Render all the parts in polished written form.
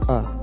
Ah.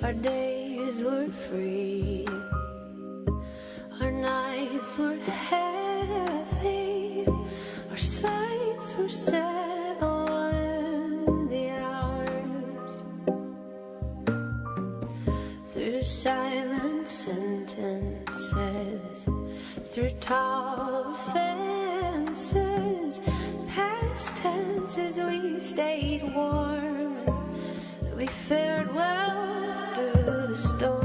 Our days were free, our nights were heavy, our sights were set on the hours. Through silent sentences, through tall fences, past tenses, we stayed warm, and we fared well through the storm.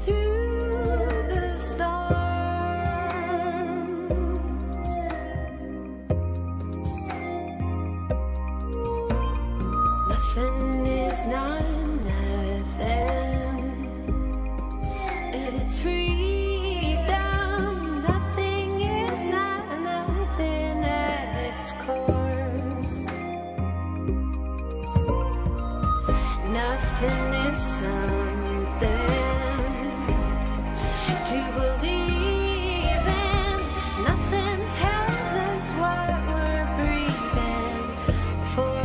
Through the storm. Nothing is not nothing. It's freedom. Nothing is not nothing at its core. Nothing is something to believe in. Nothing tells us what we're breathing for.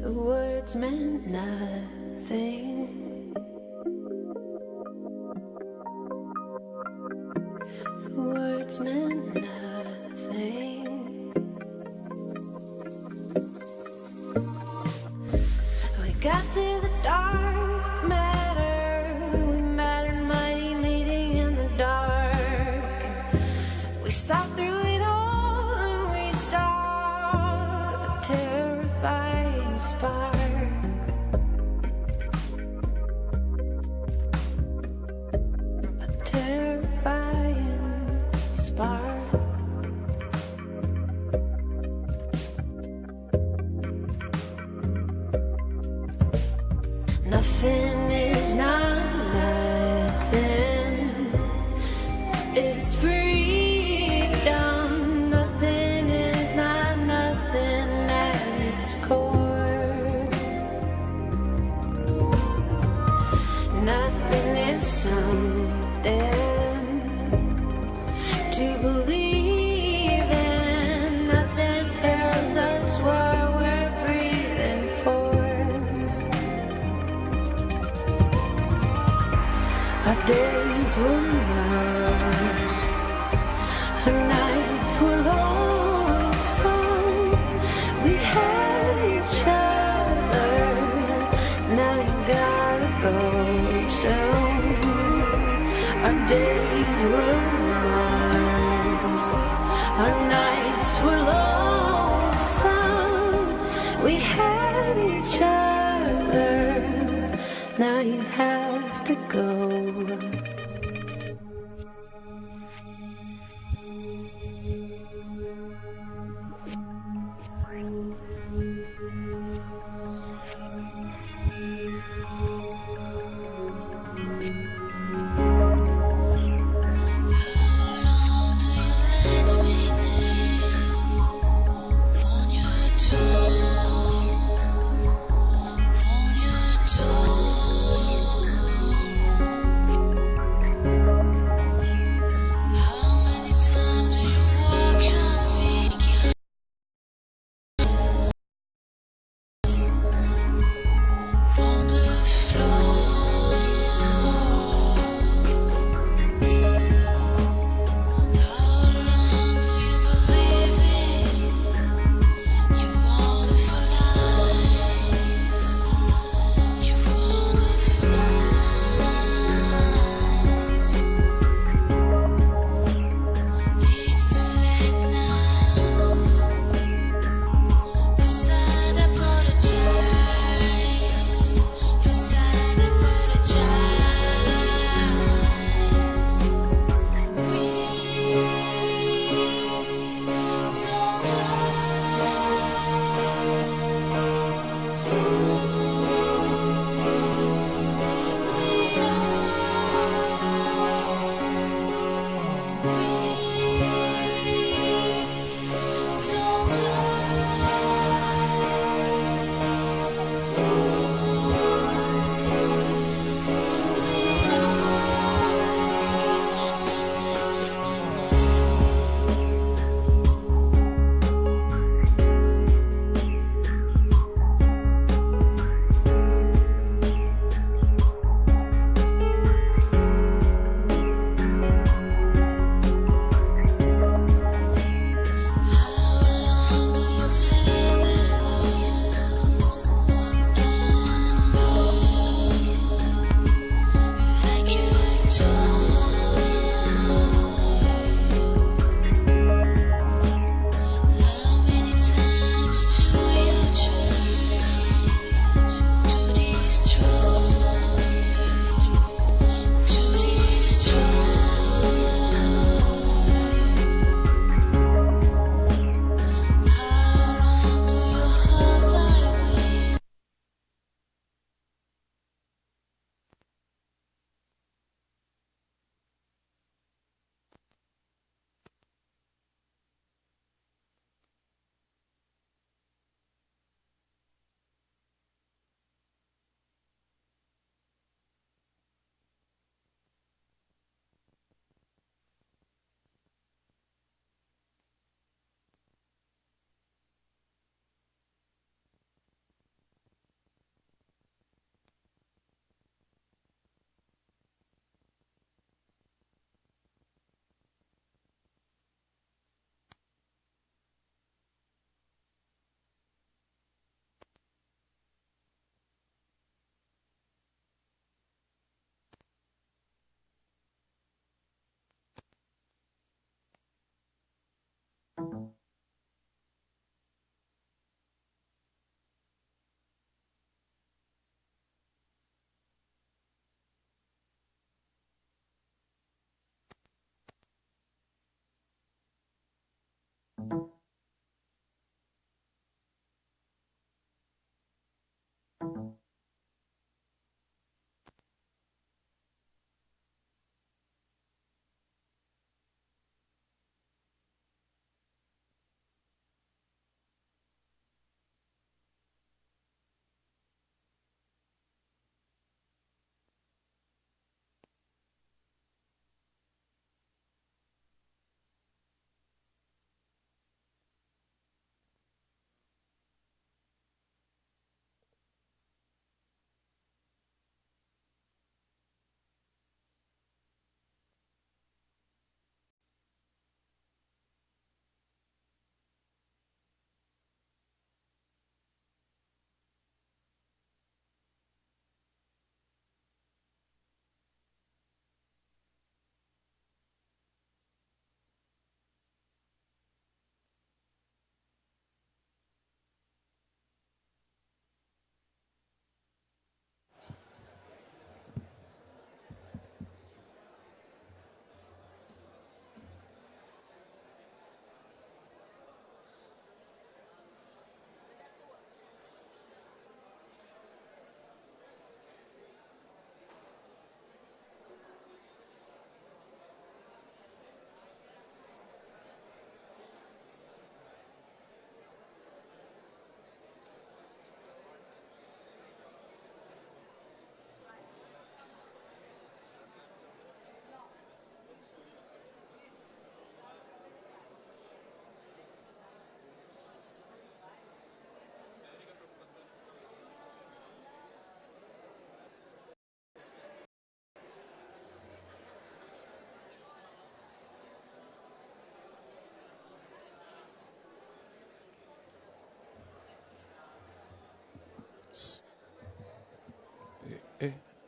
The words meant nothing. The words meant nothing. We got to the dark matter. We mattered mighty, meeting in the dark. And we saw through it all, and we saw a terrifying spark. A terrifying spark. Nothing is not nothing. It's freedom. Nothing is not nothing at its core. Nothing is something to believe in. Nothing tells us what we're breathing for. Our days were young. Our days were Mars, our nights were lonesome. We had each other, now you have to go.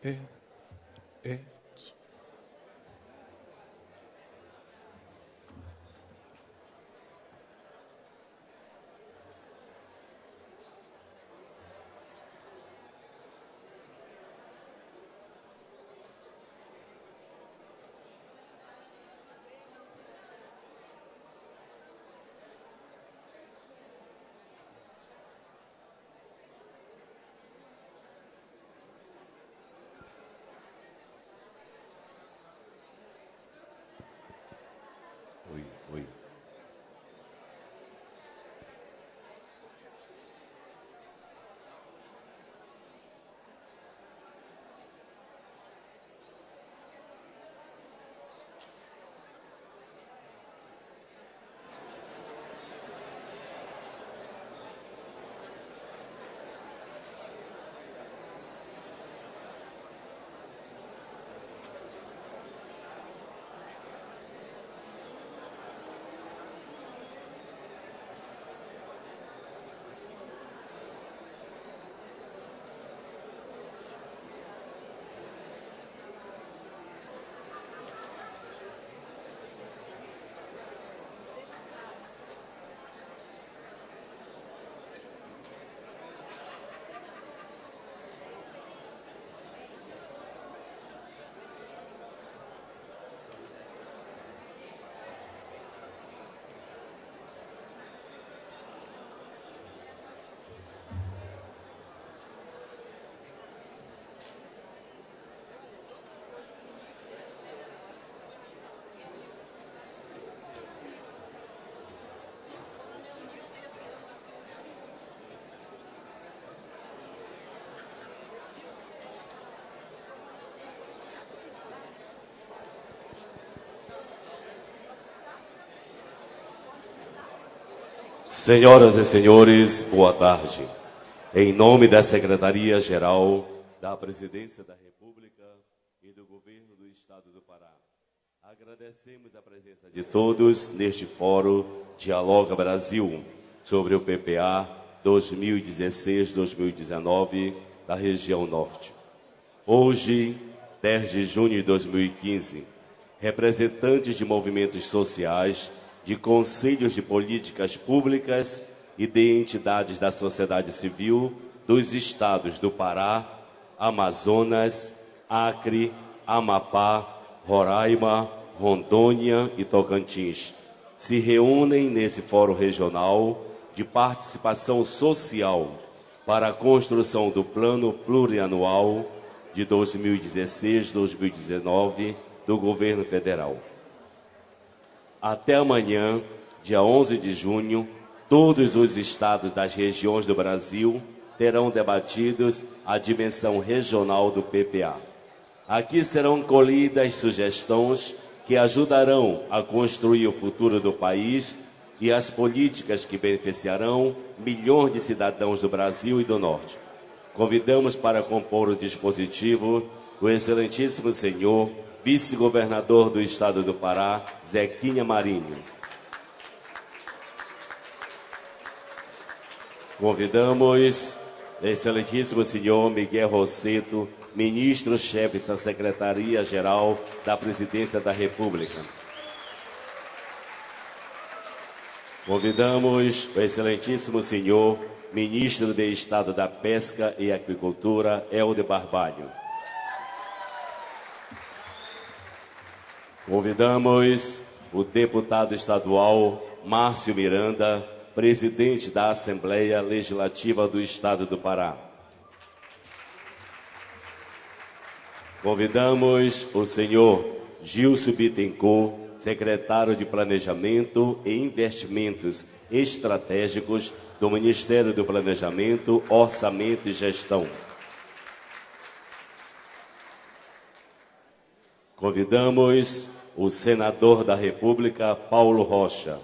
Oi. Senhoras e senhores, boa tarde. Em nome da Secretaria-Geral da Presidência da República e do Governo do Estado do Pará, agradecemos a presença de todos neste Fórum Dialoga Brasil sobre o PPA 2016-2019 da região Norte. Hoje, 10 de junho de 2015, representantes de movimentos sociais, de conselhos de políticas públicas e de entidades da sociedade civil dos estados do Pará, Amazonas, Acre, Amapá, Roraima, Rondônia e Tocantins se reúnem nesse fórum regional de participação social para a construção do Plano Plurianual de 2016-2019 do Governo Federal. Até amanhã, dia 11 de junho, todos os estados das regiões do Brasil terão debatidos a dimensão regional do PPA. Aqui serão colhidas sugestões que ajudarão a construir o futuro do país e as políticas que beneficiarão milhões de cidadãos do Brasil e do Norte. Convidamos para compor o dispositivo o excelentíssimo senhor vice-governador do Estado do Pará, Zequinha Marinho. Convidamos o excelentíssimo senhor Miguel Rosseto, ministro-chefe da Secretaria-Geral da Presidência da República. Convidamos o excelentíssimo senhor ministro de Estado da Pesca e Agricultura, Helder Barbalho. Convidamos o deputado estadual Márcio Miranda, presidente da Assembleia Legislativa do Estado do Pará. Convidamos o senhor Gilson Bittencourt, secretário de Planejamento e Investimentos Estratégicos do Ministério do Planejamento, Orçamento e Gestão. Convidamos o senador da República, Paulo Rocha.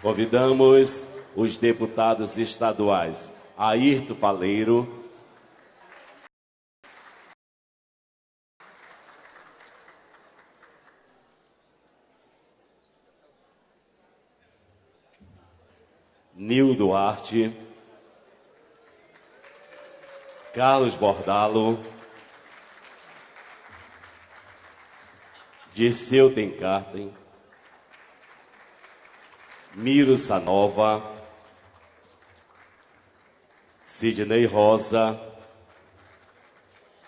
Convidamos os deputados estaduais Ayrton Faleiro, Nil Duarte, Carlos Bordalo, Dirceu Tencarten, Miro Sanova, Sidney Rosa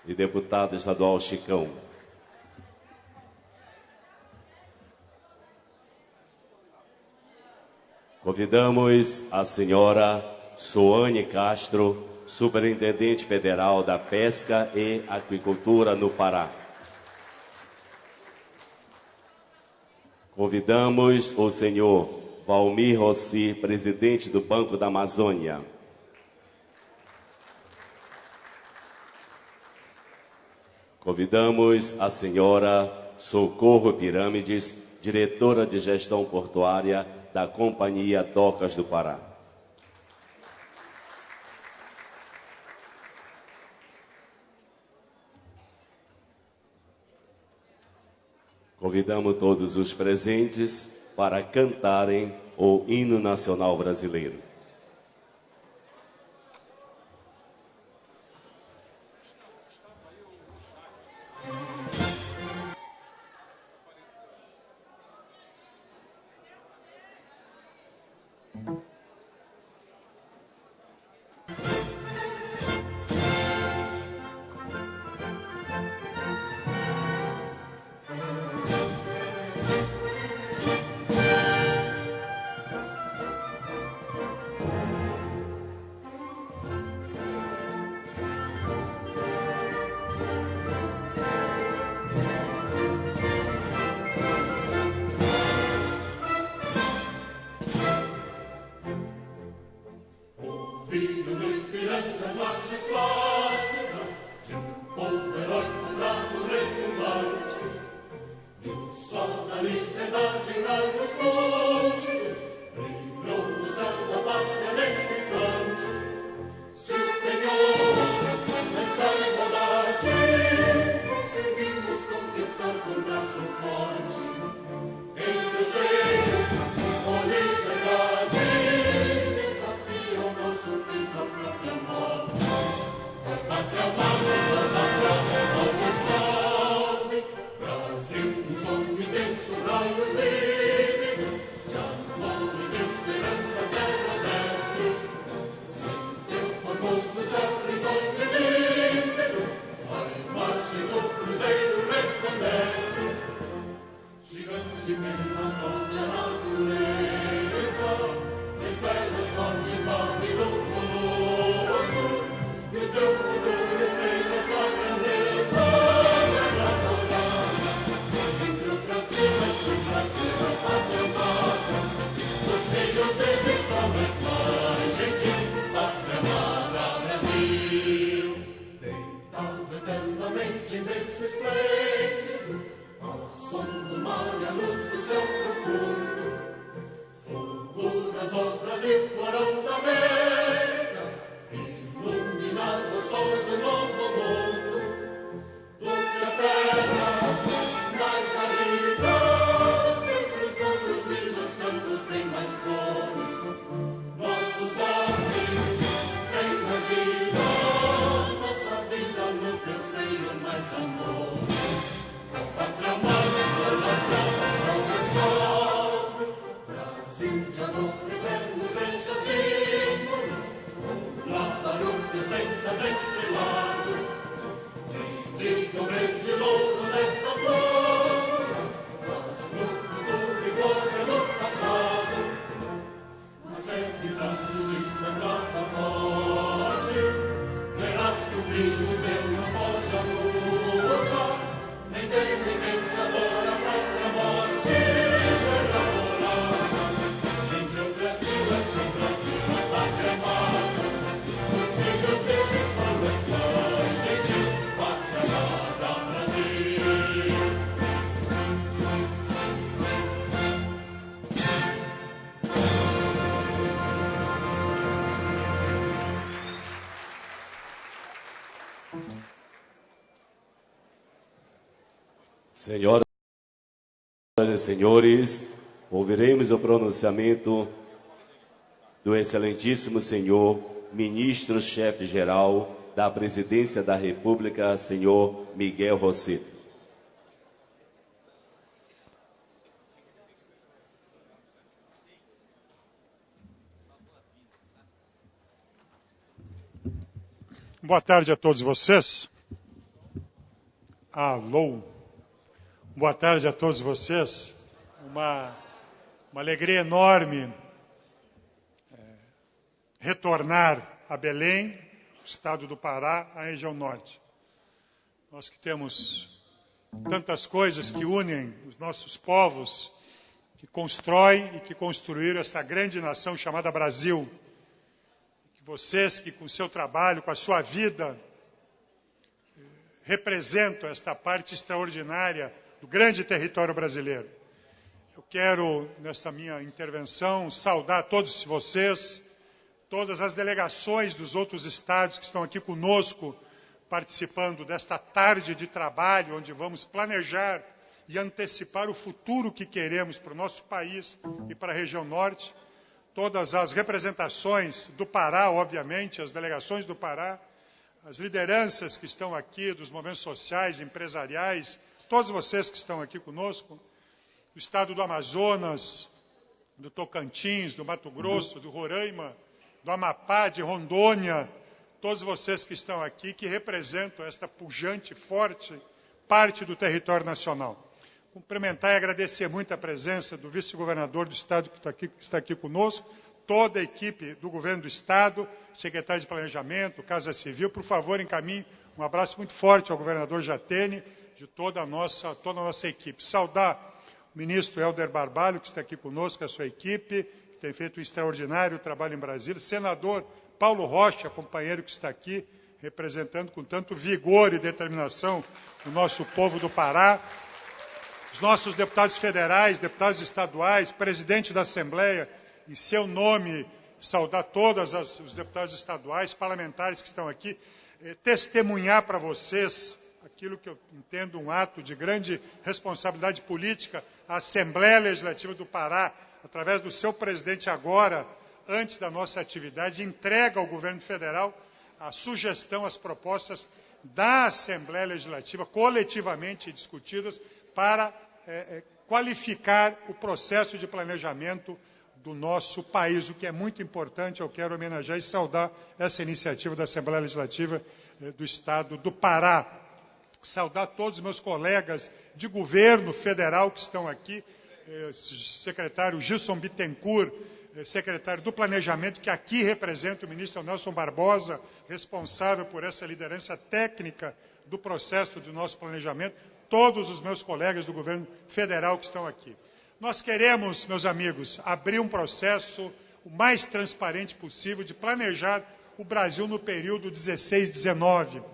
e deputado estadual Chicão. Convidamos a senhora Soane Castro, Superintendente Federal da Pesca e Aquicultura no Pará. Convidamos o senhor Valmir Rossi, presidente do Banco da Amazônia. Convidamos a senhora Socorro Pirâmides, diretora de gestão portuária da Companhia Docas do Pará. Convidamos todos os presentes para cantarem o hino nacional brasileiro. Senhoras e senhores, ouviremos o pronunciamento do excelentíssimo senhor ministro-chefe-geral da Presidência da República, senhor Miguel Rosseto. Boa tarde a todos vocês. Alô. Boa tarde a todos vocês. Uma alegria enorme retornar a Belém, estado do Pará, a região norte. Nós que temos tantas coisas que unem os nossos povos, que constroem e que construíram esta grande nação chamada Brasil. Vocês que com seu trabalho, com a sua vida, representam esta parte extraordinária do grande território brasileiro. Eu quero, nesta minha intervenção, saudar todos vocês, todas as delegações dos outros estados que estão aqui conosco, participando desta tarde de trabalho, onde vamos planejar e antecipar o futuro que queremos para o nosso país e para a região norte. Todas as representações do Pará, obviamente, as delegações do Pará, as lideranças que estão aqui, dos movimentos sociais, empresariais, todos vocês que estão aqui conosco, do estado do Amazonas, do Tocantins, do Mato Grosso, do Roraima, do Amapá, de Rondônia, todos vocês que estão aqui, que representam esta pujante, forte parte do território nacional. Cumprimentar e agradecer muito a presença do vice-governador do Estado que está aqui conosco, toda a equipe do governo do Estado, secretário de Planejamento, Casa Civil. Por favor, encaminhe um abraço muito forte ao governador Jatene, de toda a nossa equipe. Saudar o ministro Helder Barbalho, que está aqui conosco, a sua equipe, que tem feito um extraordinário trabalho em Brasília. Senador Paulo Rocha, companheiro que está aqui, representando com tanto vigor e determinação o nosso povo do Pará. Os nossos deputados federais, deputados estaduais, presidente da Assembleia, em seu nome, saudar todos os deputados estaduais, parlamentares que estão aqui, testemunhar para vocês aquilo que eu entendo um ato de grande responsabilidade política, a Assembleia Legislativa do Pará, através do seu presidente agora, antes da nossa atividade, entrega ao governo federal a sugestão, as propostas da Assembleia Legislativa, coletivamente discutidas, para qualificar o processo de planejamento do nosso país, o que é muito importante. Eu quero homenagear e saudar essa iniciativa da Assembleia Legislativa do Estado do Pará. Saudar todos os meus colegas de governo federal que estão aqui, secretário Gilson Bittencourt, secretário do Planejamento, que aqui representa o ministro Nelson Barbosa, responsável por essa liderança técnica do processo do nosso planejamento, todos os meus colegas do governo federal que estão aqui. Nós queremos, meus amigos, abrir um processo o mais transparente possível de planejar o Brasil no período 16-19.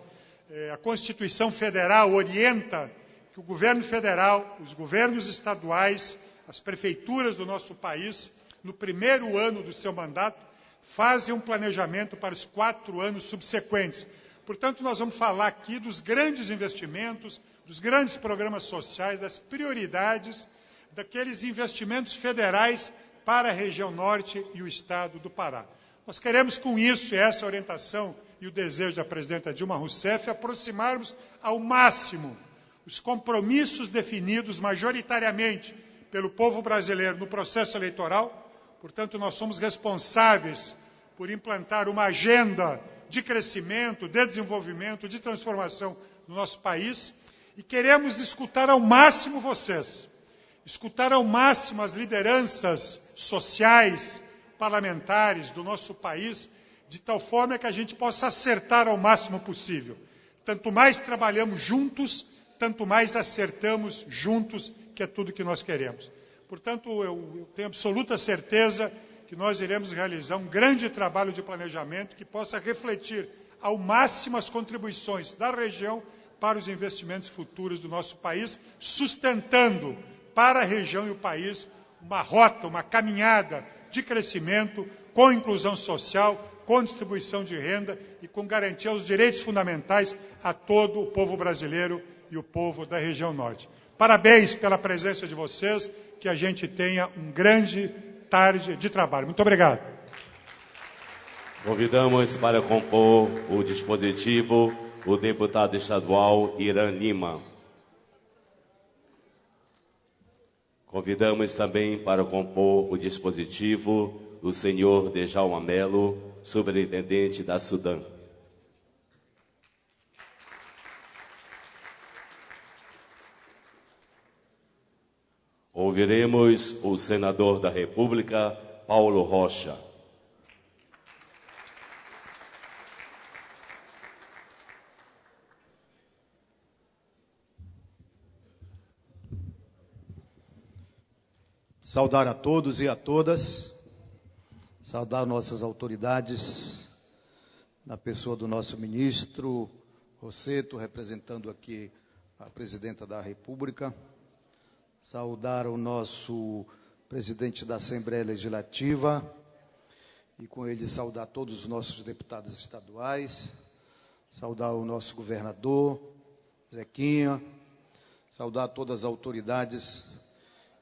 A Constituição Federal orienta que o governo federal, os governos estaduais, as prefeituras do nosso país, no primeiro ano do seu mandato, fazem um planejamento para os 4 anos subsequentes. Portanto, nós vamos falar aqui dos grandes investimentos, dos grandes programas sociais, das prioridades, daqueles investimentos federais para a região norte e o estado do Pará. Nós queremos, com isso, essa orientação e o desejo da presidenta Dilma Rousseff, aproximarmos ao máximo os compromissos definidos majoritariamente pelo povo brasileiro no processo eleitoral. Portanto, nós somos responsáveis por implantar uma agenda de crescimento, de desenvolvimento, de transformação no nosso país, e queremos escutar ao máximo vocês, escutar ao máximo as lideranças sociais, parlamentares do nosso país, de tal forma que a gente possa acertar ao máximo possível. Tanto mais trabalhamos juntos, tanto mais acertamos juntos, que é tudo que nós queremos. Portanto, eu tenho absoluta certeza que nós iremos realizar um grande trabalho de planejamento que possa refletir ao máximo as contribuições da região para os investimentos futuros do nosso país, sustentando para a região e o país uma rota, uma caminhada de crescimento, com inclusão social, com distribuição de renda e com garantia aos direitos fundamentais a todo o povo brasileiro e o povo da região norte. Parabéns pela presença de vocês, que a gente tenha um grande tarde de trabalho. Muito obrigado. Convidamos para compor o dispositivo o deputado estadual Irã Lima. Convidamos também para compor o dispositivo o senhor Djalma Melo, superintendente da Sudã. Ouviremos o senador da República, Paulo Rocha. Saudar a todos e a todas, saudar nossas autoridades, na pessoa do nosso ministro Rossetto, representando aqui a presidenta da República, saudar o nosso presidente da Assembleia Legislativa e com ele saudar todos os nossos deputados estaduais, saudar o nosso governador, Zequinha, saudar todas as autoridades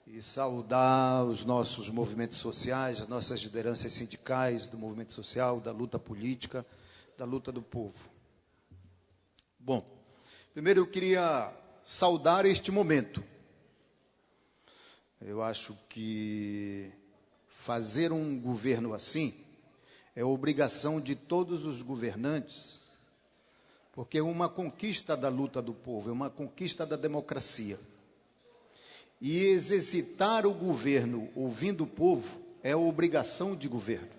e saudar os nossos movimentos sociais, as nossas lideranças sindicais, do movimento social, da luta política, da luta do povo. Bom, primeiro eu queria saudar este momento. Eu acho que fazer um governo assim é obrigação de todos os governantes, porque é uma conquista da luta do povo, é uma conquista da democracia. E exercitar o governo ouvindo o povo é obrigação de governo.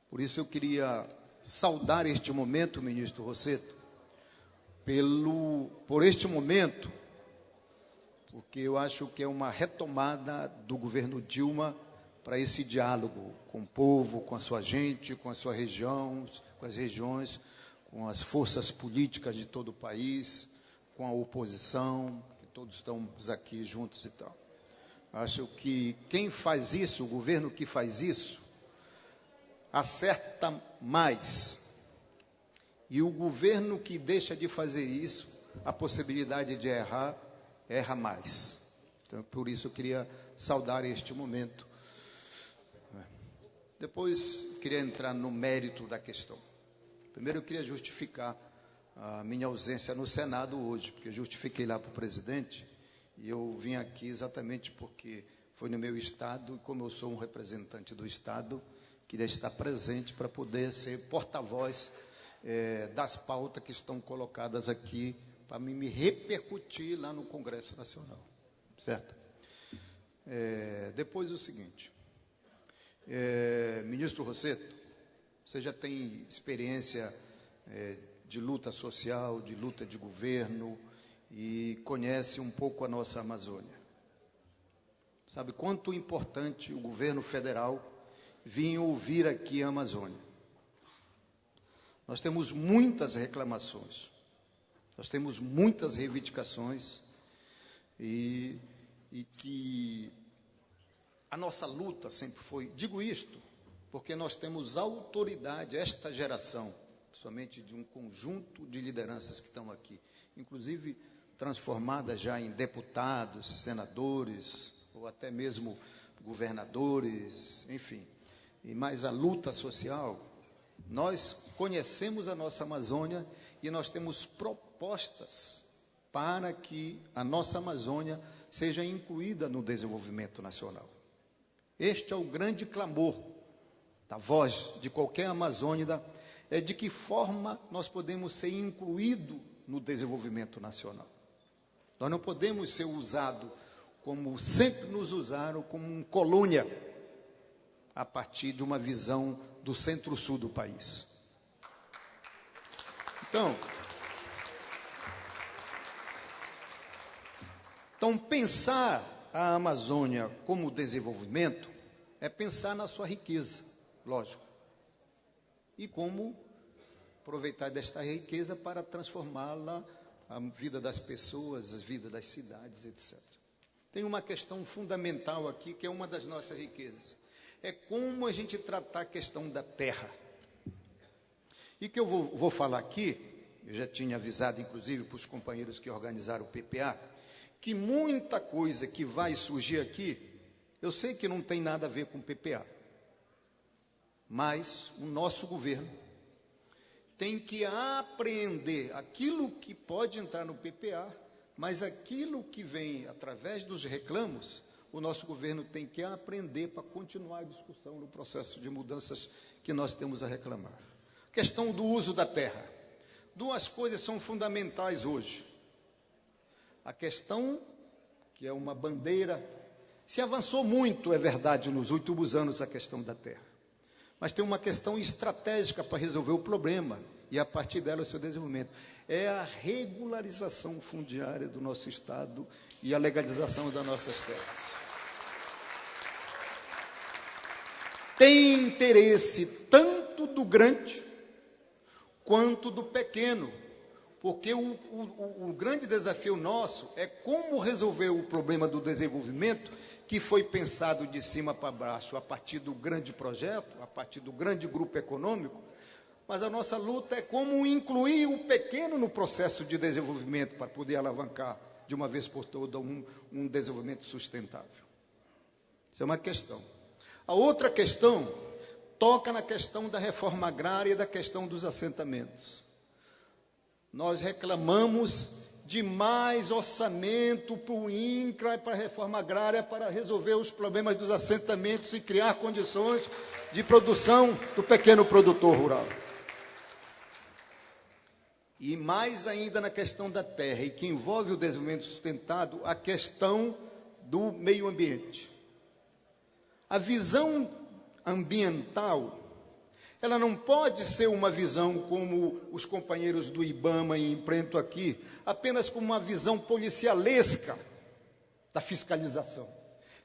Por isso eu queria saudar este momento, ministro Rossetto, por este momento, porque eu acho que é uma retomada do governo Dilma para esse diálogo com o povo, com a sua gente, com a sua região, com as regiões, com as forças políticas de todo o país, com a oposição, todos estamos aqui juntos e tal. Acho que quem faz isso, o governo que faz isso, acerta mais. E o governo que deixa de fazer isso, a possibilidade de errar, erra mais. Então, por isso eu queria saudar este momento. Depois, queria entrar no mérito da questão. Primeiro, eu queria justificar a minha ausência no Senado hoje, porque eu justifiquei lá para o presidente, e eu vim aqui exatamente porque foi no meu estado, e como eu sou um representante do estado, queria estar presente para poder ser porta-voz das pautas que estão colocadas aqui, para me repercutir lá no Congresso Nacional, certo? Depois o seguinte, ministro Rossetto, você já tem experiência de luta social, de luta de governo, e conhece um pouco a nossa Amazônia. Sabe quanto importante o governo federal vir ouvir aqui a Amazônia. Nós temos muitas reclamações, nós temos muitas reivindicações, e que a nossa luta sempre foi, digo isto, porque nós temos autoridade, esta geração, somente de um conjunto de lideranças que estão aqui, inclusive transformadas já em deputados, senadores, ou até mesmo governadores, enfim. E mais a luta social, nós conhecemos a nossa Amazônia e nós temos propostas para que a nossa Amazônia seja incluída no desenvolvimento nacional. Este é o grande clamor da voz de qualquer amazônida, é de que forma nós podemos ser incluídos no desenvolvimento nacional. Nós não podemos ser usados como sempre nos usaram, como colônia, a partir de uma visão do centro-sul do país. Então, pensar a Amazônia como desenvolvimento é pensar na sua riqueza, lógico. E como aproveitar desta riqueza para transformá-la, a vida das pessoas, as vidas das cidades, etc. Tem uma questão fundamental aqui, que é uma das nossas riquezas. É como a gente tratar a questão da terra. E que eu vou falar aqui, eu já tinha avisado, inclusive, para os companheiros que organizaram o PPA, que muita coisa que vai surgir aqui, eu sei que não tem nada a ver com o PPA. Mas o nosso governo tem que apreender aquilo que pode entrar no PPA, mas aquilo que vem através dos reclamos, o nosso governo tem que aprender para continuar a discussão no processo de mudanças que nós temos a reclamar. Questão do uso da terra. Duas coisas são fundamentais hoje. A questão, que é uma bandeira, se avançou muito, é verdade, nos últimos anos a questão da terra. Mas tem uma questão estratégica para resolver o problema, e a partir dela o seu desenvolvimento. É a regularização fundiária do nosso Estado e a legalização das nossas terras. Tem interesse tanto do grande quanto do pequeno, porque o grande desafio nosso é como resolver o problema do desenvolvimento que foi pensado de cima para baixo, a partir do grande projeto, a partir do grande grupo econômico, mas a nossa luta é como incluir o pequeno no processo de desenvolvimento para poder alavancar de uma vez por todas um desenvolvimento sustentável. Isso é uma questão. A outra questão toca na questão da reforma agrária e da questão dos assentamentos. Nós reclamamos de mais orçamento para o INCRA e para a reforma agrária para resolver os problemas dos assentamentos e criar condições de produção do pequeno produtor rural. E mais ainda na questão da terra, e que envolve o desenvolvimento sustentado, a questão do meio ambiente. A visão ambiental, ela não pode ser uma visão como os companheiros do IBAMA enfrentam aqui, apenas como uma visão policialesca da fiscalização.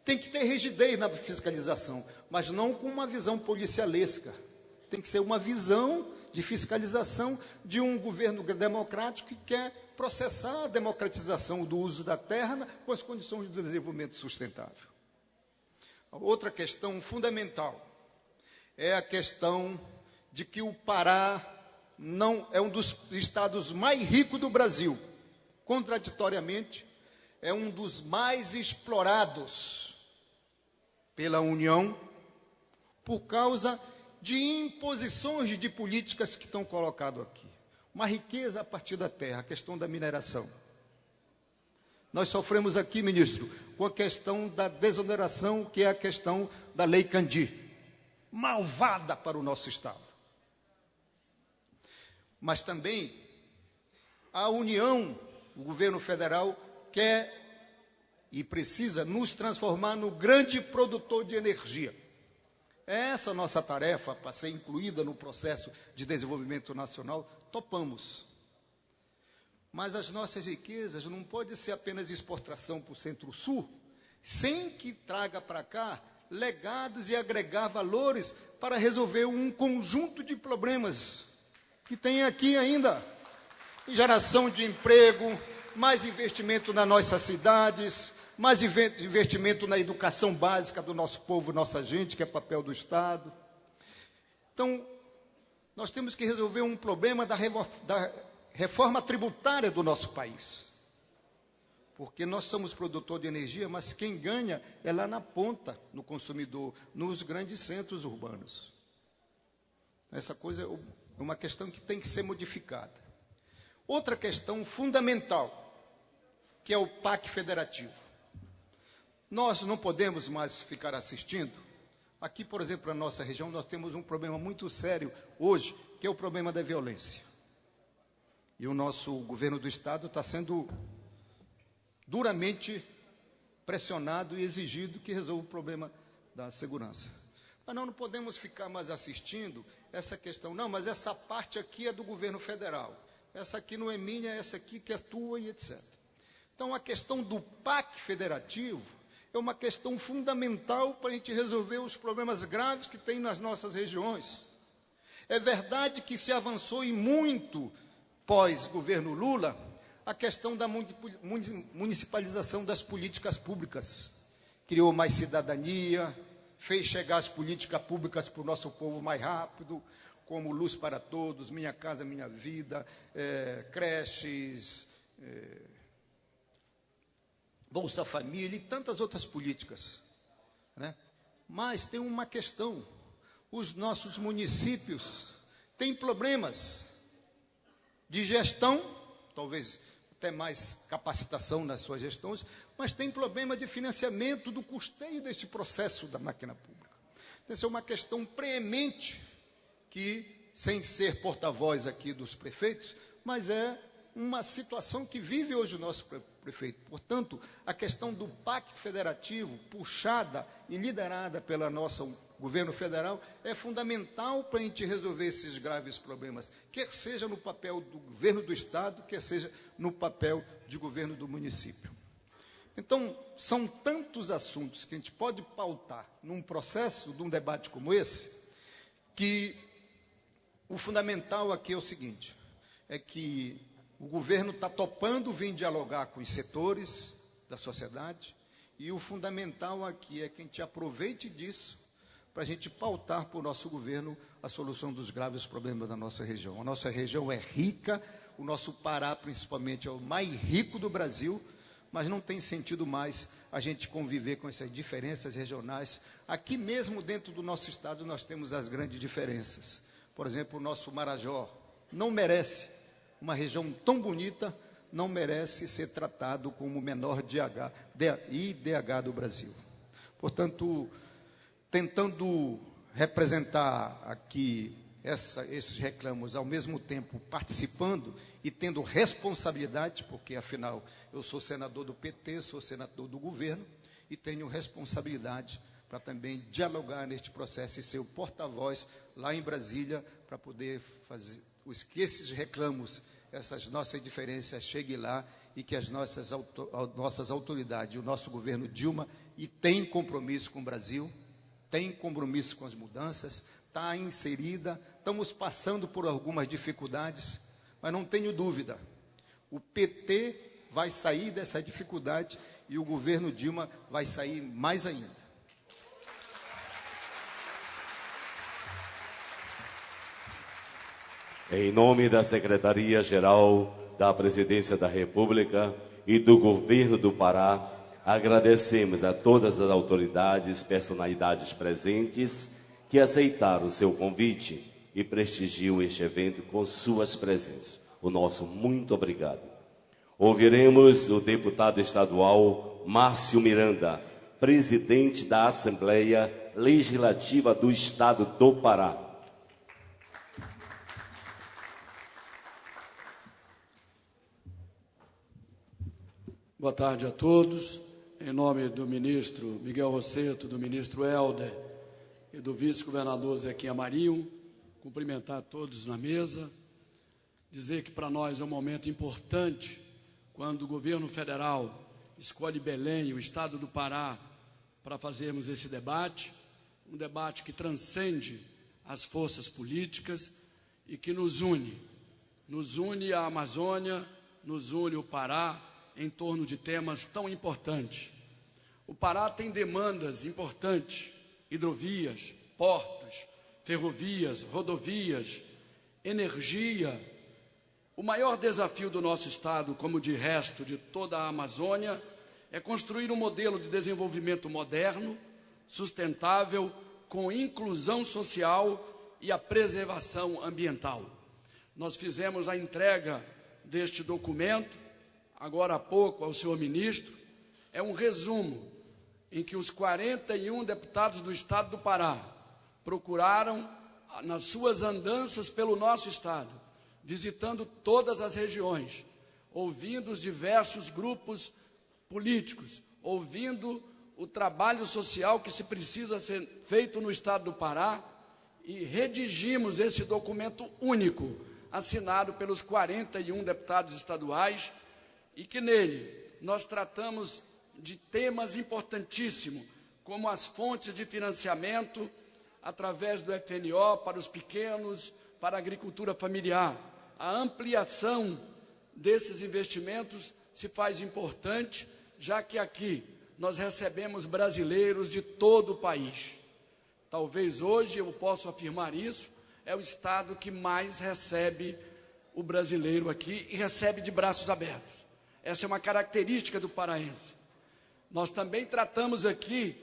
Tem que ter rigidez na fiscalização, mas não com uma visão policialesca. Tem que ser uma visão de fiscalização de um governo democrático que quer processar a democratização do uso da terra com as condições de desenvolvimento sustentável. Outra questão fundamental é a questão de que o Pará não é um dos estados mais ricos do Brasil. Contraditoriamente, é um dos mais explorados pela União por causa de imposições de políticas que estão colocadas aqui. Uma riqueza a partir da terra, a questão da mineração. Nós sofremos aqui, ministro, com a questão da desoneração, que é a questão da Lei Candir, malvada para o nosso Estado. Mas também a União, o governo federal, quer e precisa nos transformar no grande produtor de energia. É essa a nossa tarefa para ser incluída no processo de desenvolvimento nacional, topamos. Mas as nossas riquezas não podem ser apenas exportação para o Centro-Sul, sem que traga para cá legados e agregar valores para resolver um conjunto de problemas que tem aqui ainda. Geração de emprego, mais investimento nas nossas cidades, mais investimento na educação básica do nosso povo, nossa gente, que é papel do Estado. Então, nós temos que resolver um problema da reforma tributária do nosso país. Porque nós somos produtor de energia, mas quem ganha é lá na ponta, no consumidor, nos grandes centros urbanos. Essa coisa é uma questão que tem que ser modificada. Outra questão fundamental, que é o PAC federativo. Nós não podemos mais ficar assistindo. Aqui, por exemplo, na nossa região, nós temos um problema muito sério hoje, que é o problema da violência. E o nosso governo do Estado está sendo duramente pressionado e exigido que resolva o problema da segurança. Mas nós não podemos ficar mais assistindo essa questão. Não, mas essa parte aqui é do governo federal. Essa aqui não é minha, essa aqui que é tua e etc. Então, a questão do PAC federativo é uma questão fundamental para a gente resolver os problemas graves que tem nas nossas regiões. É verdade que se avançou e muito pós-governo Lula a questão da municipalização das políticas públicas. Criou mais cidadania, fez chegar as políticas públicas para o nosso povo mais rápido, como Luz para Todos, Minha Casa Minha Vida, creches, Bolsa Família e tantas outras políticas, né? Mas tem uma questão. os nossos municípios têm problemas de gestão, talvez até mais capacitação nas suas gestões, mas tem problema de financiamento do custeio deste processo da máquina pública. Essa é uma questão preemente que, sem ser porta-voz aqui dos prefeitos, mas é uma situação que vive hoje o nosso prefeito. Portanto, a questão do pacto federativo, puxada e liderada pelo nosso governo federal, é fundamental para a gente resolver esses graves problemas, quer seja no papel do governo do Estado, quer seja no papel de governo do município. Então, são tantos assuntos que a gente pode pautar num processo, de um debate como esse, que o fundamental aqui é o seguinte, é que o governo está topando vir dialogar com os setores da sociedade, e o fundamental aqui é que a gente aproveite disso para a gente pautar para o nosso governo a solução dos graves problemas da nossa região. A nossa região é rica, o nosso Pará, principalmente, é o mais rico do Brasil, mas não tem sentido mais a gente conviver com essas diferenças regionais. Aqui mesmo, dentro do nosso estado, nós temos as grandes diferenças. Por exemplo, o nosso Marajó não merece, uma região tão bonita, não merece ser tratado como o menor IDH do Brasil. Portanto, tentando representar aqui esses reclamos, ao mesmo tempo participando e tendo responsabilidade, porque, afinal, eu sou senador do PT, sou senador do governo, e tenho responsabilidade para também dialogar neste processo e ser o porta-voz lá em Brasília, para poder fazer que esses reclamos, essas nossas diferenças cheguem lá e que as nossas autoridades, o nosso governo Dilma, e tem compromisso com o Brasil, tem compromisso com as mudanças, está inserida, estamos passando por algumas dificuldades, mas não tenho dúvida, o PT vai sair dessa dificuldade e o governo Dilma vai sair mais ainda. Em nome da Secretaria-Geral da Presidência da República e do Governo do Pará, agradecemos a todas as autoridades, personalidades presentes que aceitaram o seu convite e prestigiam este evento com suas presenças. O nosso muito obrigado. Ouviremos o deputado estadual Márcio Miranda, presidente da Assembleia Legislativa do Estado do Pará. Boa tarde a todos. Em nome do ministro Miguel Rosseto, do ministro Helder e do vice-governador Zequinha Marinho, cumprimentar todos na mesa, dizer que para nós é um momento importante quando o governo federal escolhe Belém, o estado do Pará, para fazermos esse debate, um debate que transcende as forças políticas e que nos une a Amazônia, nos une o Pará, em torno de temas tão importantes. O Pará tem demandas importantes, hidrovias, portos, ferrovias, rodovias, energia. O maior desafio do nosso estado, como de resto de toda a Amazônia, é construir um modelo de desenvolvimento moderno, sustentável, com inclusão social e a preservação ambiental. Nós fizemos a entrega deste documento agora há pouco ao senhor ministro, é um resumo em que os 41 deputados do estado do Pará procuraram, nas suas andanças pelo nosso estado, visitando todas as regiões, ouvindo os diversos grupos políticos, ouvindo o trabalho social que se precisa ser feito no estado do Pará, e redigimos esse documento único, assinado pelos 41 deputados estaduais, e que nele nós tratamos de temas importantíssimos, como as fontes de financiamento através do FNO para os pequenos, para a agricultura familiar. A ampliação desses investimentos se faz importante, já que aqui nós recebemos brasileiros de todo o país. Talvez hoje eu possa afirmar isso, é o estado que mais recebe o brasileiro aqui e recebe de braços abertos. Essa é uma característica do paraense. Nós também tratamos aqui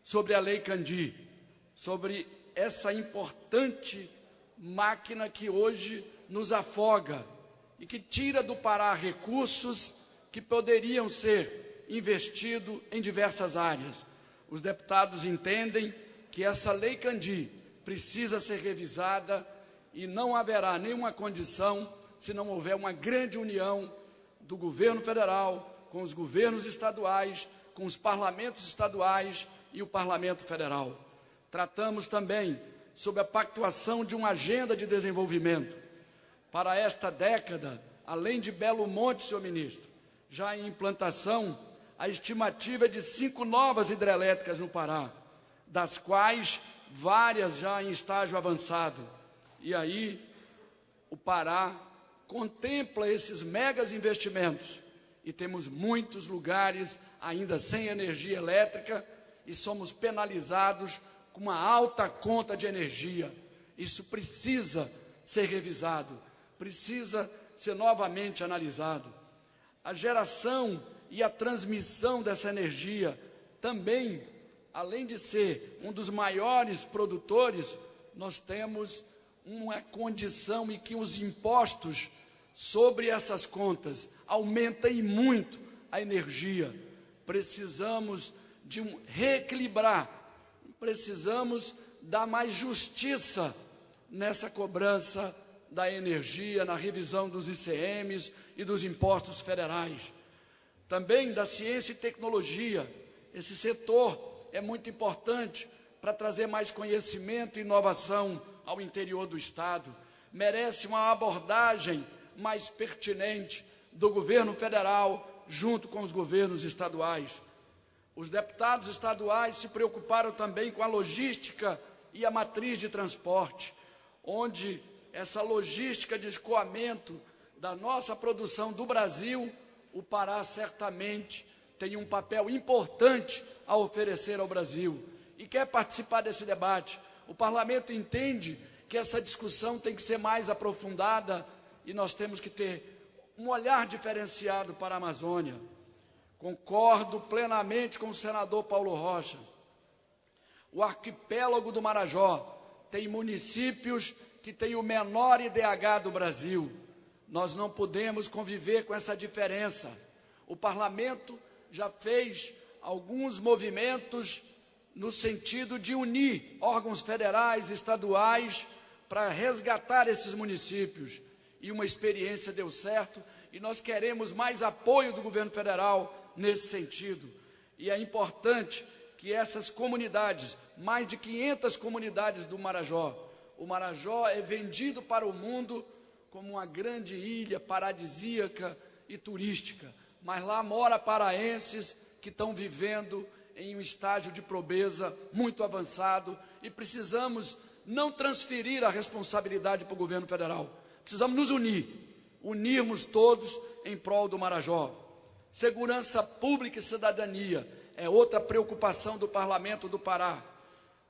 sobre a Lei Candir, sobre essa importante máquina que hoje nos afoga e que tira do Pará recursos que poderiam ser investidos em diversas áreas. Os deputados entendem que essa Lei Candir precisa ser revisada e não haverá nenhuma condição se não houver uma grande união do governo federal com os governos estaduais, com os parlamentos estaduais e o Parlamento Federal. Tratamos também sobre a pactuação de uma agenda de desenvolvimento. Para esta década, além de Belo Monte, senhor ministro, já em implantação, a estimativa é de 5 novas hidrelétricas no Pará, das quais várias já em estágio avançado. E aí, o Pará contempla esses megas investimentos e temos muitos lugares ainda sem energia elétrica e somos penalizados com uma alta conta de energia. Isso precisa ser revisado, precisa ser novamente analisado. A geração e a transmissão dessa energia também, além de ser um dos maiores produtores, nós temos uma condição em que os impostos sobre essas contas aumentam e muito a energia. Precisamos de reequilibrar, precisamos dar mais justiça nessa cobrança da energia, na revisão dos ICMs e dos impostos federais. Também da ciência e tecnologia. Esse setor é muito importante para trazer mais conhecimento e inovação ao interior do Estado. Merece uma abordagem mais pertinente do governo federal junto com os governos estaduais. Os deputados estaduais se preocuparam também com a logística e a matriz de transporte, onde essa logística de escoamento da nossa produção do Brasil, o Pará certamente tem um papel importante a oferecer ao Brasil e quer participar desse debate. O Parlamento entende que essa discussão tem que ser mais aprofundada e nós temos que ter um olhar diferenciado para a Amazônia. Concordo plenamente com o senador Paulo Rocha. O arquipélago do Marajó tem municípios que têm o menor IDH do Brasil. Nós não podemos conviver com essa diferença. O Parlamento já fez alguns movimentos no sentido de unir órgãos federais e estaduais para resgatar esses municípios. E uma experiência deu certo e nós queremos mais apoio do governo federal nesse sentido. E é importante que essas comunidades, mais de 500 comunidades do Marajó, o Marajó é vendido para o mundo como uma grande ilha paradisíaca e turística, mas lá mora paraenses que estão vivendo em um estágio de pobreza muito avançado e precisamos não transferir a responsabilidade para o governo federal. Precisamos nos unirmos todos em prol do Marajó. Segurança pública e cidadania é outra preocupação do Parlamento do Pará.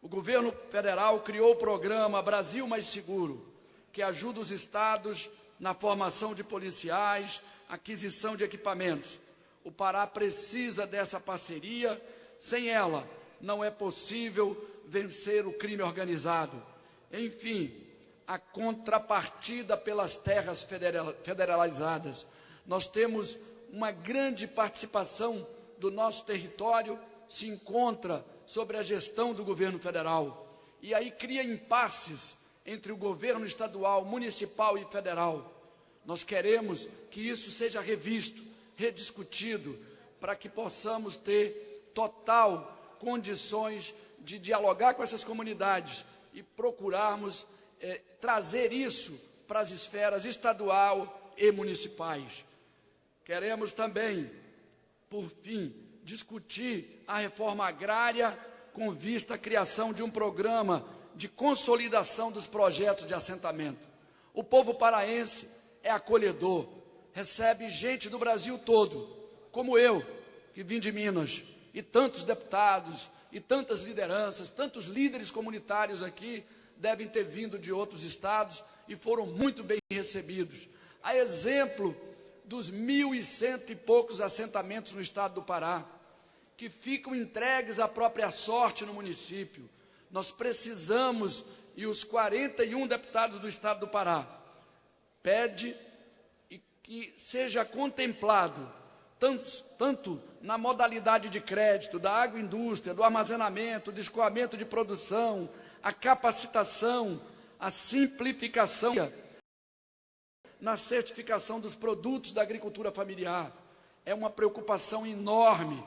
O governo federal criou o programa Brasil Mais Seguro, que ajuda os estados na formação de policiais, aquisição de equipamentos. O Pará precisa dessa parceria, sem ela não é possível vencer o crime organizado. Enfim, a contrapartida pelas terras federalizadas. Nós temos uma grande participação do nosso território, se encontra sobre a gestão do governo federal. E aí cria impasses entre o governo estadual, municipal e federal. Nós queremos que isso seja revisto, rediscutido, para que possamos ter total condições de dialogar com essas comunidades e procurarmos trazer isso para as esferas estadual e municipais. Queremos também, por fim, discutir a reforma agrária com vista à criação de um programa de consolidação dos projetos de assentamento. O povo paraense é acolhedor, recebe gente do Brasil todo, como eu, que vim de Minas, e tantos deputados, e tantas lideranças, tantos líderes comunitários aqui, devem ter vindo de outros estados e foram muito bem recebidos. A exemplo dos 1.100 e poucos assentamentos no estado do Pará, que ficam entregues à própria sorte no município. Nós precisamos, e os 41 deputados do Estado do Pará pede que seja contemplado, tanto na modalidade de crédito, da agroindústria, do armazenamento, do escoamento de produção, a capacitação, a simplificação, na certificação dos produtos da agricultura familiar. É uma preocupação enorme,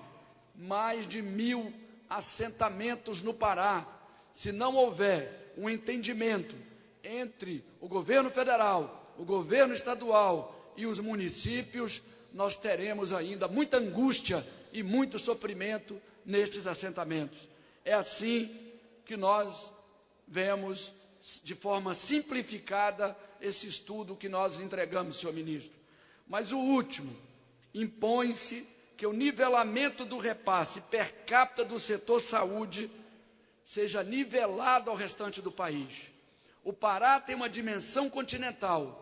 mais de 1.000 assentamentos no Pará. Se não houver um entendimento entre o governo federal, o governo estadual e os municípios, nós teremos ainda muita angústia e muito sofrimento nestes assentamentos. É assim que nós vemos, de forma simplificada, esse estudo que nós entregamos, senhor ministro. Mas o último, impõe-se que o nivelamento do repasse per capita do setor saúde seja nivelado ao restante do país. O Pará tem uma dimensão continental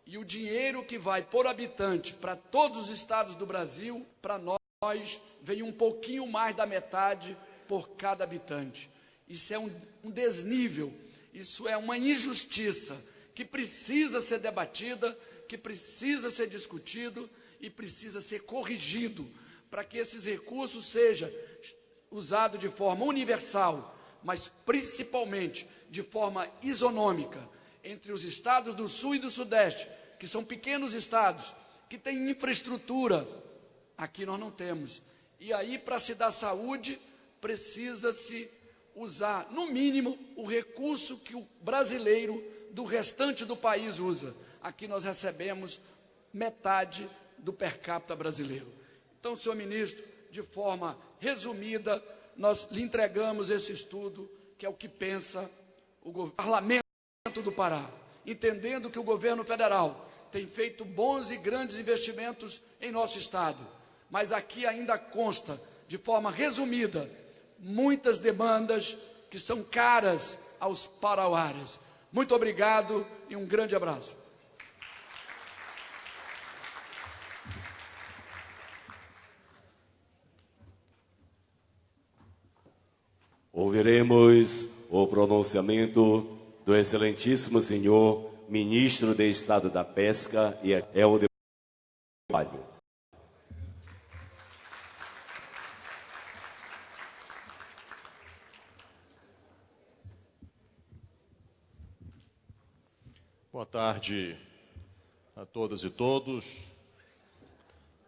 e o dinheiro que vai por habitante para todos os estados do Brasil, para nós, vem um pouquinho mais da metade por cada habitante. Isso é um desnível, isso é uma injustiça que precisa ser debatida, que precisa ser discutido e precisa ser corrigido para que esses recursos sejam usados de forma universal, mas principalmente de forma isonômica entre os estados do Sul e do Sudeste, que são pequenos estados, que têm infraestrutura. Aqui nós não temos. E aí, para se dar saúde, precisa-se usar, no mínimo, o recurso que o brasileiro do restante do país usa. Aqui nós recebemos metade do per capita brasileiro. Então, senhor ministro, de forma resumida, nós lhe entregamos esse estudo, que é o que pensa o Parlamento do Pará, entendendo que o governo federal tem feito bons e grandes investimentos em nosso estado, mas aqui ainda consta, de forma resumida, muitas demandas que são caras aos parauaras. Muito obrigado e um grande abraço. Ouviremos o pronunciamento do excelentíssimo senhor Ministro de Estado da Pesca e Helder Barbalho. Boa tarde a todas e todos.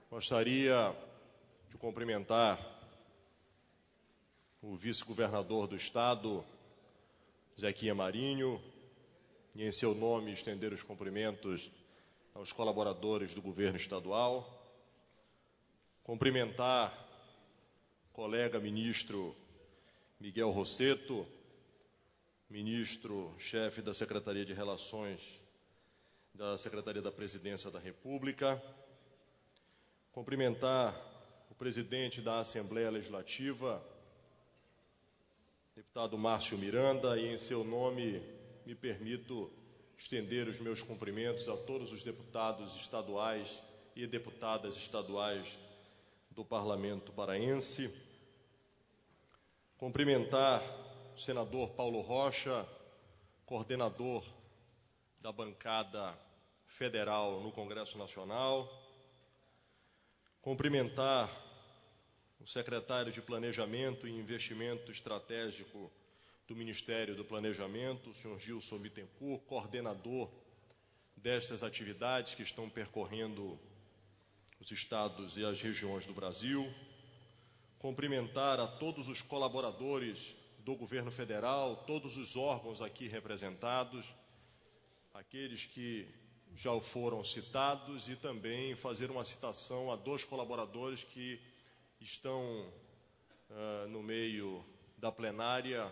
Gostaria de cumprimentar o vice-governador do Estado, Zequinha Marinho, e em seu nome estender os cumprimentos aos colaboradores do governo estadual. Cumprimentar o colega ministro Miguel Rosseto, ministro-chefe da Secretaria de Relações da Secretaria da Presidência da República. Cumprimentar o presidente da Assembleia Legislativa, deputado Márcio Miranda, e em seu nome me permito estender os meus cumprimentos a todos os deputados estaduais e deputadas estaduais do Parlamento paraense. Cumprimentar o senador Paulo Rocha, coordenador da bancada federal no Congresso Nacional. Cumprimentar o secretário de Planejamento e Investimento Estratégico do Ministério do Planejamento, o senhor Gilson Bittencourt, coordenador destas atividades que estão percorrendo os estados e as regiões do Brasil. Cumprimentar a todos os colaboradores do governo federal, todos os órgãos aqui representados, aqueles que já foram citados, e também fazer uma citação a 2 colaboradores que estão no meio da plenária,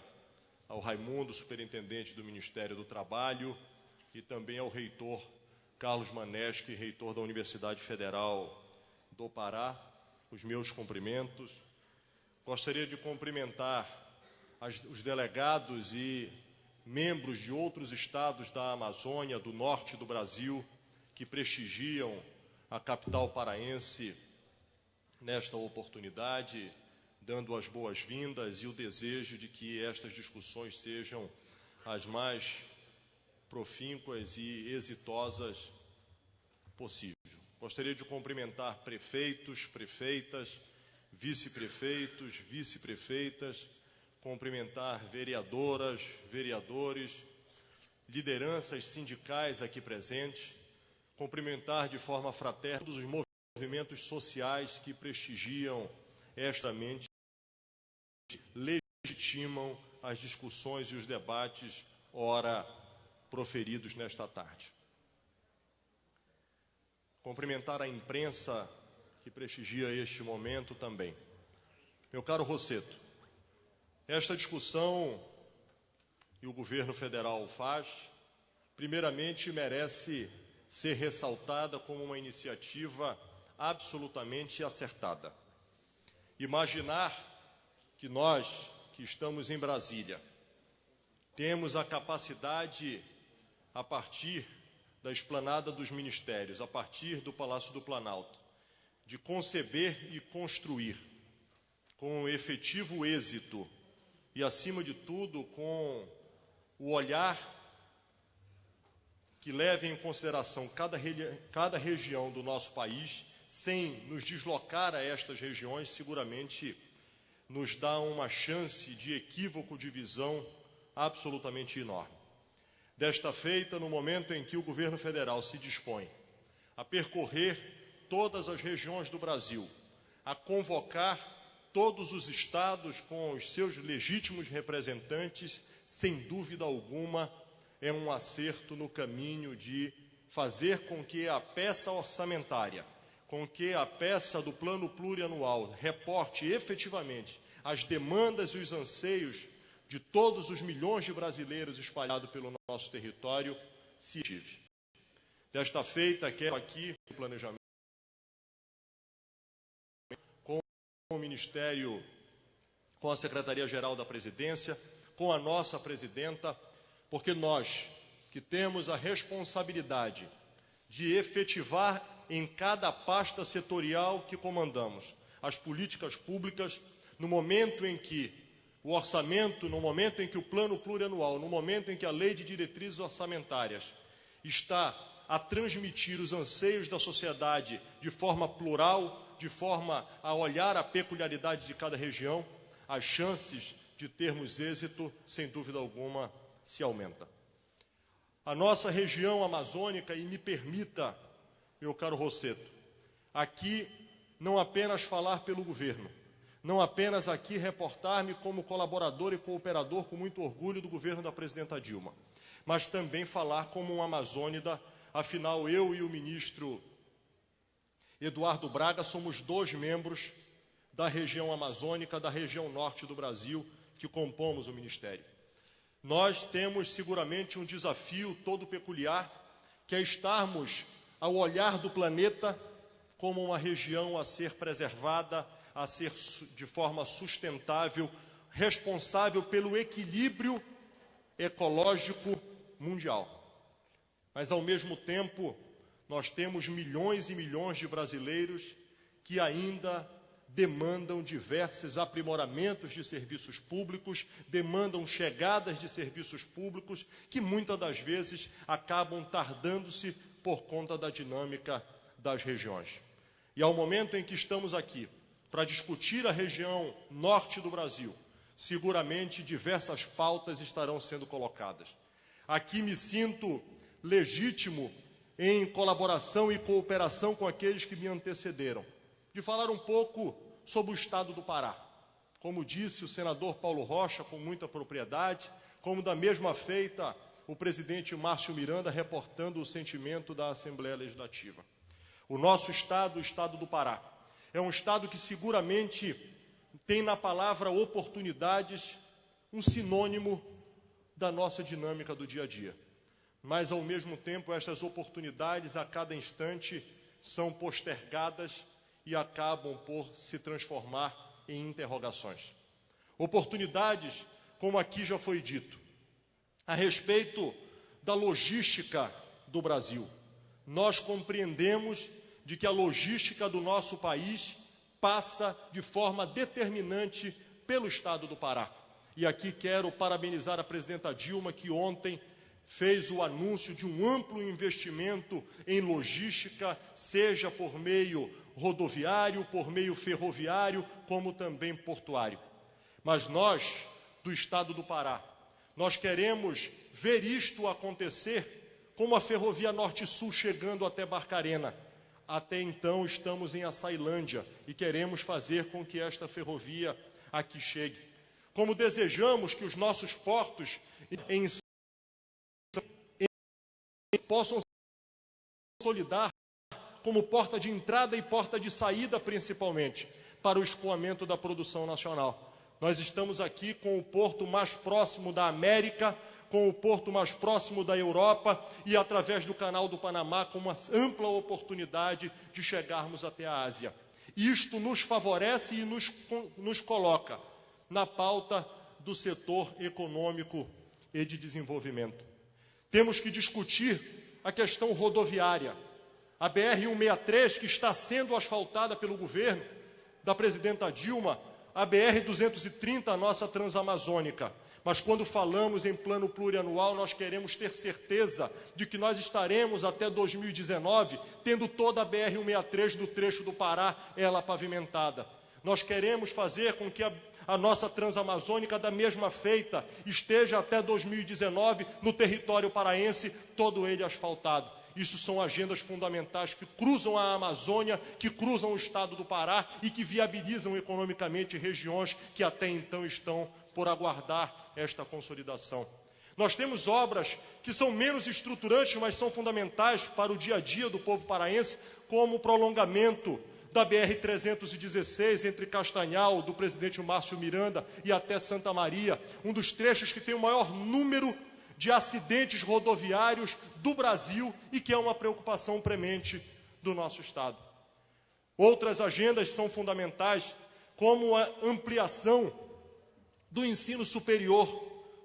ao Raimundo, superintendente do Ministério do Trabalho, e também ao reitor Carlos Maneschi, reitor da Universidade Federal do Pará, os meus cumprimentos. Gostaria de cumprimentar os delegados e membros de outros estados da Amazônia, do norte do Brasil, que prestigiam a capital paraense nesta oportunidade, dando as boas-vindas e o desejo de que estas discussões sejam as mais profínquas e exitosas possível. Gostaria de cumprimentar prefeitos, prefeitas, vice-prefeitos, vice-prefeitas, cumprimentar vereadoras, vereadores, lideranças sindicais aqui presentes, cumprimentar de forma fraterna todos os movimentos sociais que prestigiam esta mente, legitimam as discussões e os debates ora proferidos nesta tarde. Cumprimentar a imprensa que prestigia este momento também. Meu caro Rosseto, esta discussão que o governo federal faz, primeiramente merece ser ressaltada como uma iniciativa absolutamente acertada. Imaginar que nós, que estamos em Brasília, temos a capacidade, a partir da esplanada dos ministérios, a partir do Palácio do Planalto, de conceber e construir com efetivo êxito e, acima de tudo, com o olhar que leve em consideração cada região do nosso país, sem nos deslocar a estas regiões, seguramente nos dá uma chance de equívoco de visão absolutamente enorme. Desta feita, no momento em que o governo federal se dispõe a percorrer todas as regiões do Brasil, a convocar todos os estados com os seus legítimos representantes, sem dúvida alguma, é um acerto no caminho de fazer com que a peça orçamentária, com que a peça do plano plurianual reporte efetivamente as demandas e os anseios de todos os milhões de brasileiros espalhados pelo nosso território, se ative. Desta feita, quero aqui o planejamento com o Ministério, com a Secretaria-Geral da Presidência, com a nossa presidenta, porque nós, que temos a responsabilidade de efetivar em cada pasta setorial que comandamos as políticas públicas, no momento em que o orçamento, no momento em que o plano plurianual, no momento em que a lei de diretrizes orçamentárias está a transmitir os anseios da sociedade de forma plural, de forma a olhar a peculiaridade de cada região, as chances de termos êxito, sem dúvida alguma, se aumentam. A nossa região amazônica, e me permita, meu caro Rosseto, aqui não apenas falar pelo governo, não apenas aqui reportar-me como colaborador e cooperador com muito orgulho do governo da presidenta Dilma, mas também falar como um amazônida, afinal eu e o ministro Eduardo Braga somos 2 membros da região amazônica, da região norte do Brasil, que compomos o ministério. Nós temos seguramente um desafio todo peculiar, que é estarmos ao olhar do planeta como uma região a ser preservada, a ser de forma sustentável, responsável pelo equilíbrio ecológico mundial. Mas, ao mesmo tempo, nós temos milhões e milhões de brasileiros que ainda demandam diversos aprimoramentos de serviços públicos, demandam chegadas de serviços públicos que muitas das vezes acabam tardando-se por conta da dinâmica das regiões. E ao momento em que estamos aqui para discutir a região norte do Brasil, seguramente diversas pautas estarão sendo colocadas. Aqui me sinto legítimo, em colaboração e cooperação com aqueles que me antecederam, de falar um pouco sobre o estado do Pará. Como disse o senador Paulo Rocha, com muita propriedade, como da mesma feita o presidente Márcio Miranda, reportando o sentimento da Assembleia Legislativa. O nosso estado, o estado do Pará, é um estado que seguramente tem na palavra oportunidades um sinônimo da nossa dinâmica do dia a dia. Mas, ao mesmo tempo, estas oportunidades, a cada instante, são postergadas e acabam por se transformar em interrogações. Oportunidades, como aqui já foi dito, a respeito da logística do Brasil. Nós compreendemos de que a logística do nosso país passa de forma determinante pelo Estado do Pará. E aqui quero parabenizar a presidenta Dilma, que ontem fez o anúncio de um amplo investimento em logística, seja por meio rodoviário, por meio ferroviário, como também portuário. Mas nós, do Estado do Pará, nós queremos ver isto acontecer, como a Ferrovia Norte-Sul chegando até Barcarena. Até então estamos em Açailândia e queremos fazer com que esta ferrovia aqui chegue. Como desejamos que os nossos portos possam se consolidar como porta de entrada e porta de saída, principalmente, para o escoamento da produção nacional. Nós estamos aqui com o porto mais próximo da América, com o porto mais próximo da Europa e, através do Canal do Panamá, com uma ampla oportunidade de chegarmos até a Ásia. Isto nos favorece e nos coloca na pauta do setor econômico e de desenvolvimento. Temos que discutir a questão rodoviária. A BR-163, que está sendo asfaltada pelo governo da presidenta Dilma, a BR-230, a nossa transamazônica. Mas quando falamos em plano plurianual, nós queremos ter certeza de que nós estaremos até 2019 tendo toda a BR-163 do trecho do Pará, ela pavimentada. Nós queremos fazer com que a nossa transamazônica, da mesma feita, esteja até 2019 no território paraense, todo ele asfaltado. Isso são agendas fundamentais que cruzam a Amazônia, que cruzam o estado do Pará e que viabilizam economicamente regiões que até então estão por aguardar esta consolidação. Nós temos obras que são menos estruturantes, mas são fundamentais para o dia a dia do povo paraense, como o prolongamento da BR-316 entre Castanhal, do presidente Márcio Miranda, e até Santa Maria, um dos trechos que tem o maior número de acidentes rodoviários do Brasil e que é uma preocupação premente do nosso Estado. Outras agendas são fundamentais, como a ampliação do ensino superior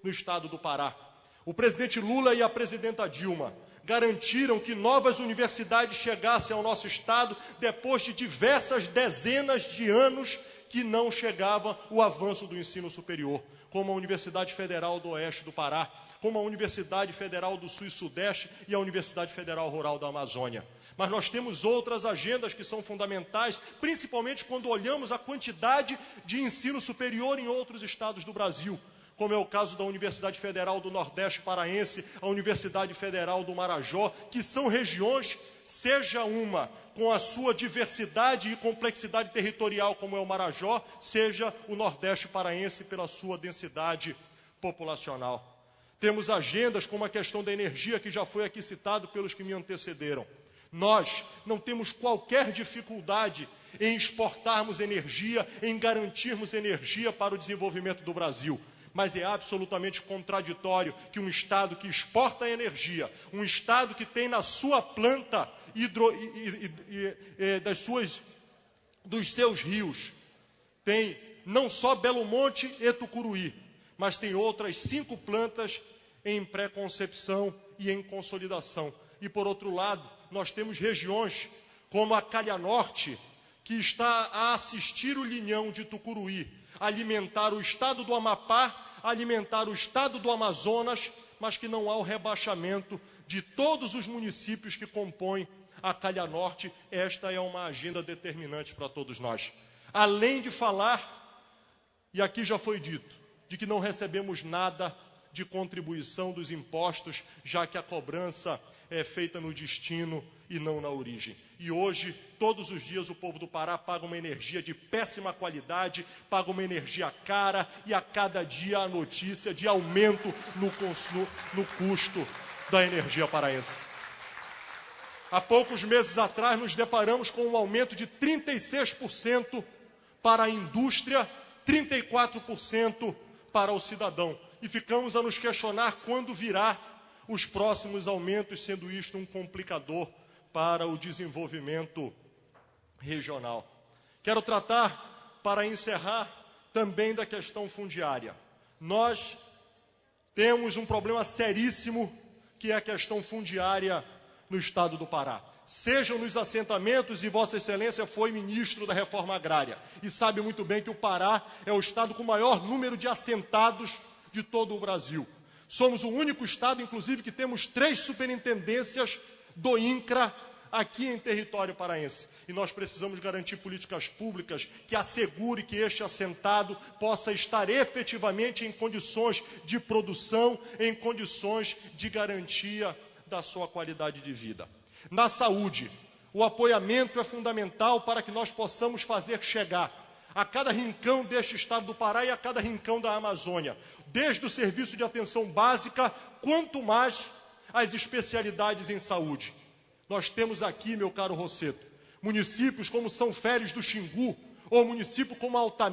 no Estado do Pará. O presidente Lula e a presidenta Dilma garantiram que novas universidades chegassem ao nosso Estado depois de diversas dezenas de anos que não chegava o avanço do ensino superior, como a Universidade Federal do Oeste do Pará, como a Universidade Federal do Sul e Sudeste e a Universidade Federal Rural da Amazônia. Mas nós temos outras agendas que são fundamentais, principalmente quando olhamos a quantidade de ensino superior em outros estados do Brasil, como é o caso da Universidade Federal do Nordeste Paraense, a Universidade Federal do Marajó, que são regiões, seja uma com a sua diversidade e complexidade territorial, como é o Marajó, seja o Nordeste Paraense pela sua densidade populacional. Temos agendas como a questão da energia, que já foi aqui citado pelos que me antecederam. Nós não temos qualquer dificuldade em exportarmos energia, em garantirmos energia para o desenvolvimento do Brasil. Mas é absolutamente contraditório que um Estado que exporta energia, um Estado que tem na sua planta dos seus rios, tem não só Belo Monte e Tucuruí, mas tem outras 5 plantas em pré-concepção e em consolidação. E, por outro lado, nós temos regiões como a Calha Norte, que está a assistir o linhão de Tucuruí, alimentar o estado do Amapá, alimentar o estado do Amazonas, mas que não há o rebaixamento de todos os municípios que compõem a Calha Norte. Esta é uma agenda determinante para todos nós. Além de falar, e aqui já foi dito, de que não recebemos nada de contribuição dos impostos, já que a cobrança é feita no destino e não na origem. E hoje, todos os dias, o povo do Pará paga uma energia de péssima qualidade, paga uma energia cara, e a cada dia a notícia de aumento no custo da energia paraense. Há poucos meses atrás, nos deparamos com um aumento de 36% para a indústria, 34% para o cidadão. E ficamos a nos questionar quando virá os próximos aumentos, sendo isto um complicador para o desenvolvimento regional. Quero tratar, para encerrar, também da questão fundiária. Nós temos um problema seríssimo, que é a questão fundiária no estado do Pará. Sejam nos assentamentos, e Vossa Excelência foi ministro da Reforma Agrária e sabe muito bem que o Pará é o estado com o maior número de assentados de todo o Brasil. Somos o único estado, inclusive, que temos 3 superintendências do INCRA aqui em território paraense. E nós precisamos garantir políticas públicas que assegure que este assentado possa estar efetivamente em condições de produção, em condições de garantia da sua qualidade de vida. Na saúde, o apoiamento é fundamental para que nós possamos fazer chegar a cada rincão deste estado do Pará e a cada rincão da Amazônia, desde o serviço de atenção básica, quanto mais as especialidades em saúde. Nós temos aqui, meu caro Rosseto, municípios como São Félix do Xingu, ou município como Altamira,